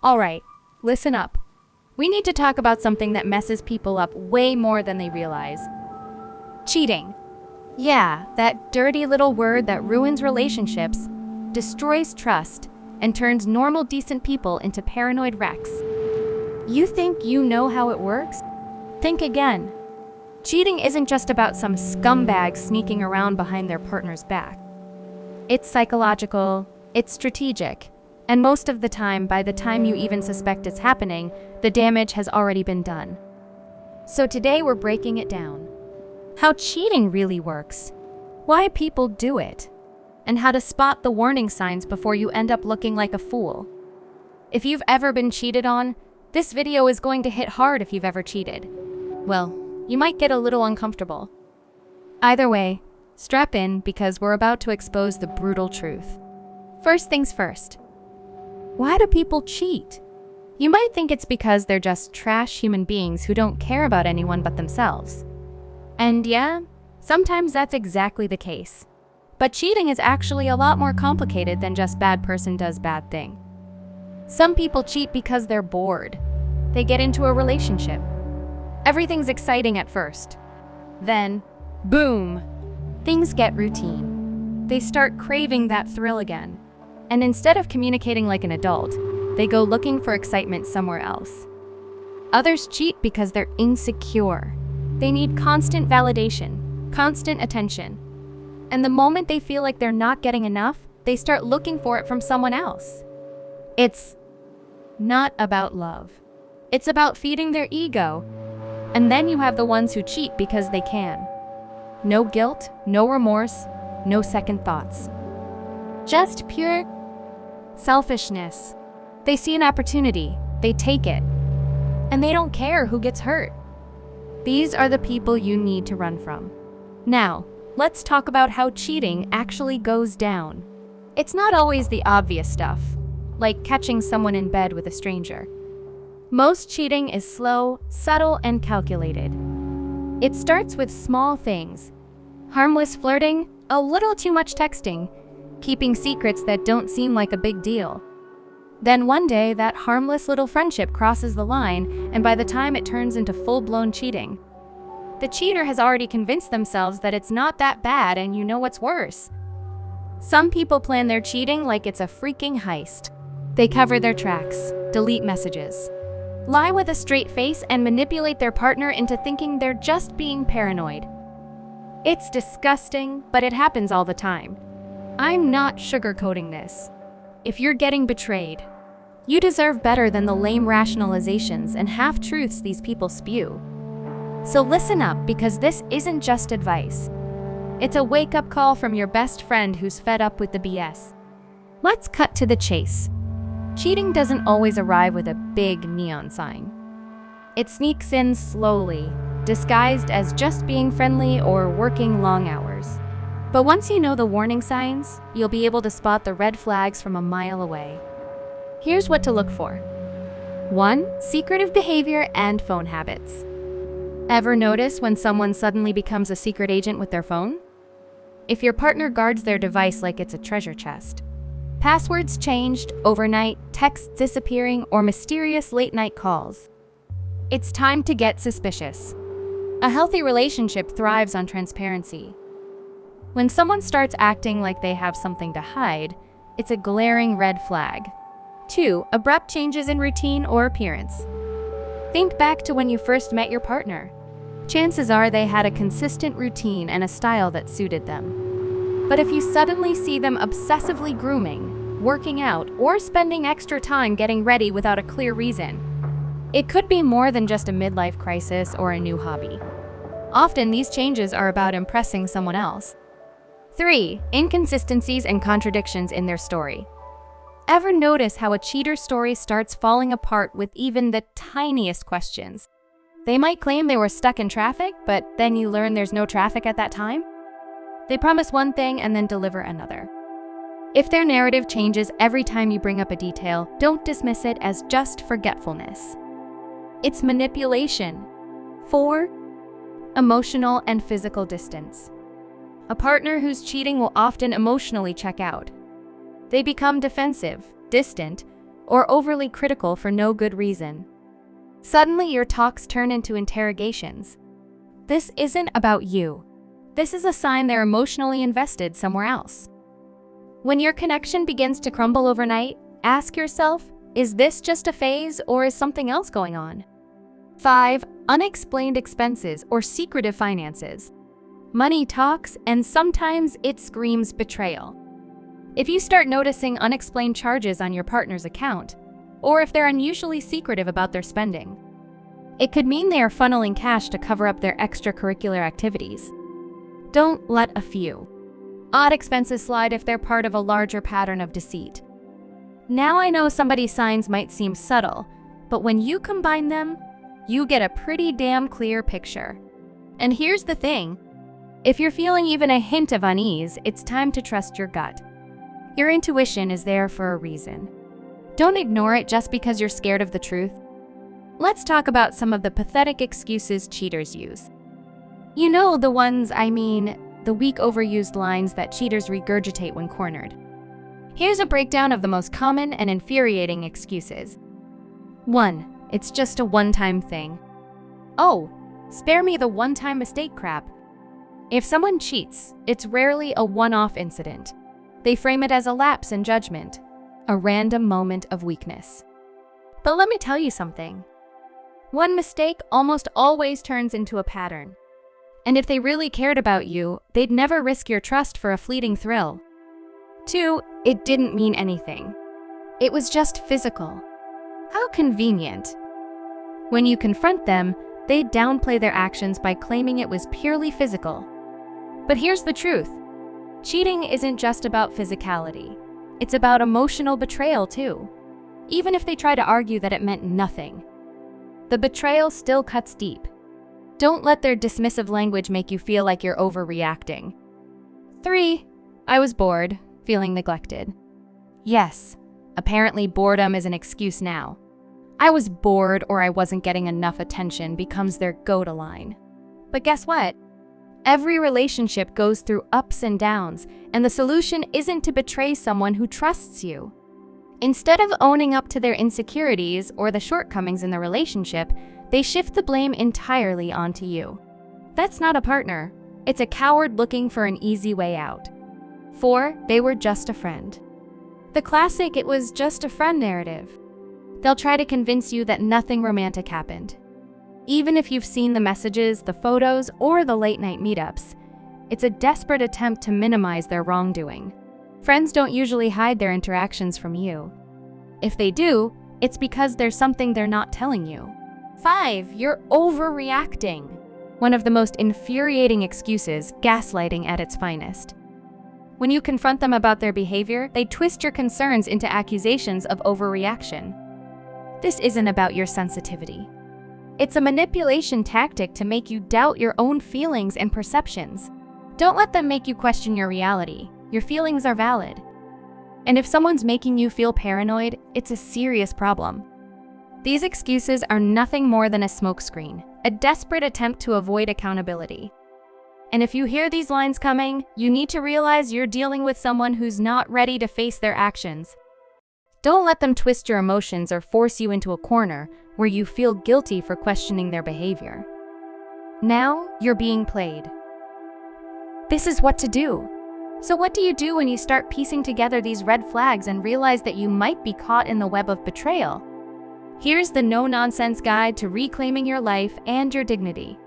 Alright, listen up. We need to talk about something that messes people up way more than they realize. Cheating. Yeah, that dirty little word that ruins relationships, destroys trust, and turns normal, decent people into paranoid wrecks. You think you know how it works? Think again. Cheating isn't just about some scumbag sneaking around behind their partner's back. It's psychological, it's strategic, and most of the time, by the time you even suspect it's happening, the damage has already been done. So today we're breaking it down. How cheating really works, why people do it, and how to spot the warning signs before you end up looking like a fool. If you've ever been cheated on, this video is going to hit hard. If you've ever cheated, well, you might get a little uncomfortable. Either way, strap in because we're about to expose the brutal truth. First things first. Why do people cheat? You might think it's because they're just trash human beings who don't care about anyone but themselves. And yeah, sometimes that's exactly the case. But cheating is actually a lot more complicated than just bad person does bad thing. Some people cheat because they're bored. They get into a relationship. Everything's exciting at first. Then, boom, things get routine. They start craving that thrill again. And instead of communicating like an adult, they go looking for excitement somewhere else. Others cheat because they're insecure. They need constant validation, constant attention. And the moment they feel like they're not getting enough, they start looking for it from someone else. It's not about love. It's about feeding their ego. And then you have the ones who cheat because they can. No guilt, no remorse, no second thoughts. Just pure selfishness. They see an opportunity, they take it, and they don't care who gets hurt. These are the people you need to run from. Now, let's talk about how cheating actually goes down. It's not always the obvious stuff, like catching someone in bed with a stranger. Most cheating is slow, subtle, and calculated. It starts with small things. Harmless flirting, a little too much texting, keeping secrets that don't seem like a big deal. Then one day, that harmless little friendship crosses the line, and by the time it turns into full-blown cheating, the cheater has already convinced themselves that it's not that bad, and you know what's worse. Some people plan their cheating like it's a freaking heist. They cover their tracks, delete messages, lie with a straight face, and manipulate their partner into thinking they're just being paranoid. It's disgusting, but it happens all the time. I'm not sugarcoating this. If you're getting betrayed, you deserve better than the lame rationalizations and half-truths these people spew. So listen up, because this isn't just advice. It's a wake-up call from your best friend who's fed up with the BS. Let's cut to the chase. Cheating doesn't always arrive with a big neon sign. It sneaks in slowly, disguised as just being friendly or working long hours. But once you know the warning signs, you'll be able to spot the red flags from a mile away. Here's what to look for. 1. Secretive behavior and phone habits. Ever notice when someone suddenly becomes a secret agent with their phone? If your partner guards their device like it's a treasure chest. Passwords changed overnight, texts disappearing, or mysterious late-night calls. It's time to get suspicious. A healthy relationship thrives on transparency. When someone starts acting like they have something to hide, it's a glaring red flag. 2. Abrupt changes in routine or appearance. Think back to when you first met your partner. Chances are they had a consistent routine and a style that suited them. But if you suddenly see them obsessively grooming, working out, or spending extra time getting ready without a clear reason, it could be more than just a midlife crisis or a new hobby. Often these changes are about impressing someone else. 3. Inconsistencies and contradictions in their story. Ever notice how a cheater's story starts falling apart with even the tiniest questions? They might claim they were stuck in traffic, but then you learn there's no traffic at that time. They promise one thing and then deliver another. If their narrative changes every time you bring up a detail, don't dismiss it as just forgetfulness. It's manipulation. 4. Emotional and physical distance. A partner who's cheating will often emotionally check out. They become defensive, distant, or overly critical for no good reason. Suddenly, your talks turn into interrogations. This isn't about you. This is a sign they're emotionally invested somewhere else. When your connection begins to crumble overnight, ask yourself, is this just a phase or is something else going on? 5. Unexplained expenses or secretive finances. Money talks, and sometimes it screams betrayal. If you start noticing unexplained charges on your partner's account, or if they're unusually secretive about their spending, it could mean they are funneling cash to cover up their extracurricular activities. Don't let a few odd expenses slide if they're part of a larger pattern of deceit. Now I know somebody's signs might seem subtle, but when you combine them, you get a pretty damn clear picture. And here's the thing. If you're feeling even a hint of unease, it's time to trust your gut. Your intuition is there for a reason. Don't ignore it just because you're scared of the truth. Let's talk about some of the pathetic excuses cheaters use. You know the ones, the weak overused lines that cheaters regurgitate when cornered. Here's a breakdown of the most common and infuriating excuses. 1. It's just a one-time thing. Oh, spare me the one-time mistake crap. If someone cheats, it's rarely a one-off incident. They frame it as a lapse in judgment, a random moment of weakness. But let me tell you something. One mistake almost always turns into a pattern. And if they really cared about you, they'd never risk your trust for a fleeting thrill. 2. It didn't mean anything. It was just physical. How convenient. When you confront them, they downplay their actions by claiming it was purely physical. But here's the truth. Cheating isn't just about physicality. It's about emotional betrayal too. Even if they try to argue that it meant nothing, the betrayal still cuts deep. Don't let their dismissive language make you feel like you're overreacting. 3. I was bored, feeling neglected. Yes, apparently boredom is an excuse now. I was bored or I wasn't getting enough attention becomes their go-to line. But guess what? Every relationship goes through ups and downs, and the solution isn't to betray someone who trusts you. Instead of owning up to their insecurities or the shortcomings in the relationship, they shift the blame entirely onto you. That's not a partner. It's a coward looking for an easy way out. 4. They were just a friend. The classic "it was just a friend" narrative. They'll try to convince you that nothing romantic happened. Even if you've seen the messages, the photos, or the late-night meetups, it's a desperate attempt to minimize their wrongdoing. Friends don't usually hide their interactions from you. If they do, it's because there's something they're not telling you. 5. You're overreacting. One of the most infuriating excuses, gaslighting at its finest. When you confront them about their behavior, they twist your concerns into accusations of overreaction. This isn't about your sensitivity. It's a manipulation tactic to make you doubt your own feelings and perceptions. Don't let them make you question your reality. Your feelings are valid. And if someone's making you feel paranoid, it's a serious problem. These excuses are nothing more than a smokescreen, a desperate attempt to avoid accountability. And if you hear these lines coming, you need to realize you're dealing with someone who's not ready to face their actions. Don't let them twist your emotions or force you into a corner where you feel guilty for questioning their behavior. Now, you're being played. This is what to do. So what do you do when you start piecing together these red flags and realize that you might be caught in the web of betrayal? Here's the no-nonsense guide to reclaiming your life and your dignity.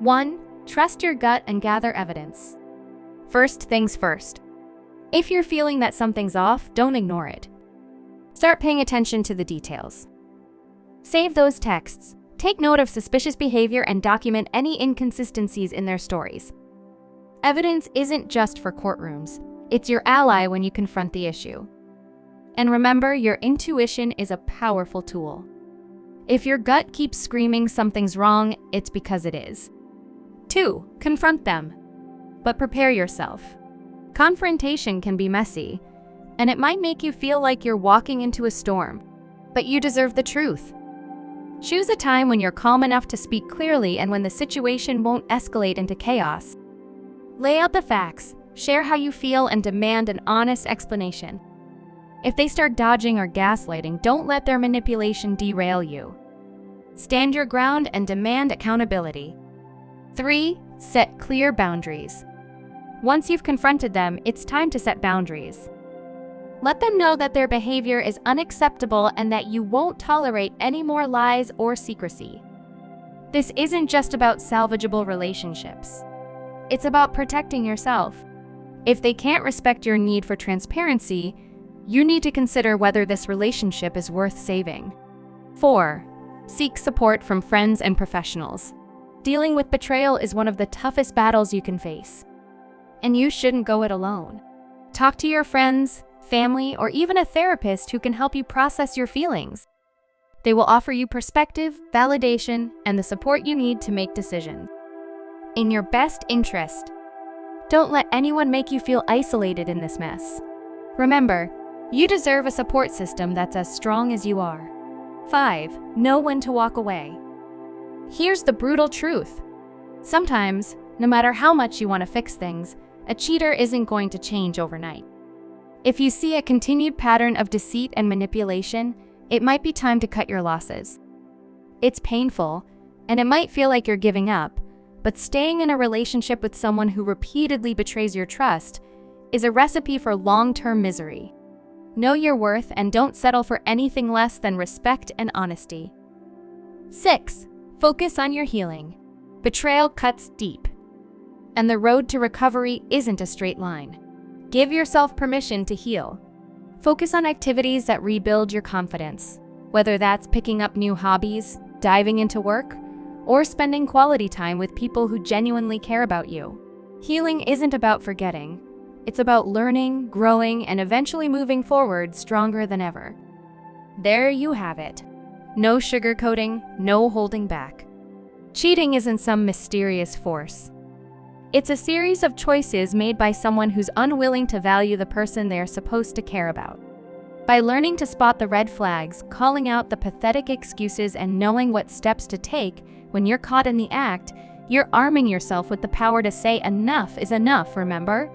1. Trust your gut and gather evidence. First things first. If you're feeling that something's off, don't ignore it. Start paying attention to the details. Save those texts. Take note of suspicious behavior and document any inconsistencies in their stories. Evidence isn't just for courtrooms. It's your ally when you confront the issue. And remember, your intuition is a powerful tool. If your gut keeps screaming something's wrong, it's because it is. 2. Confront them. But prepare yourself. Confrontation can be messy, and it might make you feel like you're walking into a storm, but you deserve the truth. Choose a time when you're calm enough to speak clearly and when the situation won't escalate into chaos. Lay out the facts, share how you feel, and demand an honest explanation. If they start dodging or gaslighting, don't let their manipulation derail you. Stand your ground and demand accountability. 3. Set clear boundaries. Once you've confronted them, it's time to set boundaries. Let them know that their behavior is unacceptable and that you won't tolerate any more lies or secrecy. This isn't just about salvageable relationships. It's about protecting yourself. If they can't respect your need for transparency, you need to consider whether this relationship is worth saving. 4. Seek support from friends and professionals. Dealing with betrayal is one of the toughest battles you can face. And you shouldn't go it alone. Talk to your friends, family, or even a therapist who can help you process your feelings. They will offer you perspective, validation, and the support you need to make decisions in your best interest. Don't let anyone make you feel isolated in this mess. Remember, you deserve a support system that's as strong as you are. 5. Know when to walk away. Here's the brutal truth. Sometimes, no matter how much you want to fix things, a cheater isn't going to change overnight. If you see a continued pattern of deceit and manipulation, it might be time to cut your losses. It's painful, and it might feel like you're giving up, but staying in a relationship with someone who repeatedly betrays your trust is a recipe for long-term misery. Know your worth and don't settle for anything less than respect and honesty. 6. Focus on your healing. Betrayal cuts deep, and the road to recovery isn't a straight line. Give yourself permission to heal. Focus on activities that rebuild your confidence, whether that's picking up new hobbies, diving into work, or spending quality time with people who genuinely care about you. Healing isn't about forgetting. It's about learning, growing, and eventually moving forward stronger than ever. There you have it. No sugarcoating, no holding back. Cheating isn't some mysterious force. It's a series of choices made by someone who's unwilling to value the person they're supposed to care about. By learning to spot the red flags, calling out the pathetic excuses, and knowing what steps to take when you're caught in the act, you're arming yourself with the power to say enough is enough, remember?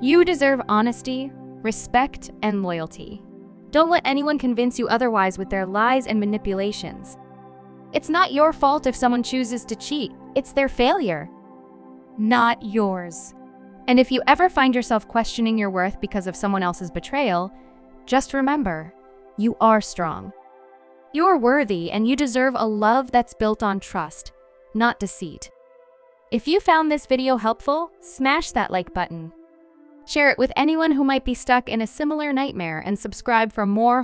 You deserve honesty, respect, and loyalty. Don't let anyone convince you otherwise with their lies and manipulations. It's not your fault if someone chooses to cheat. It's their failure, not yours. And if you ever find yourself questioning your worth because of someone else's betrayal, just remember, you are strong. You're worthy, and you deserve a love that's built on trust, not deceit. If you found this video helpful, smash that like button. Share it with anyone who might be stuck in a similar nightmare, and subscribe for more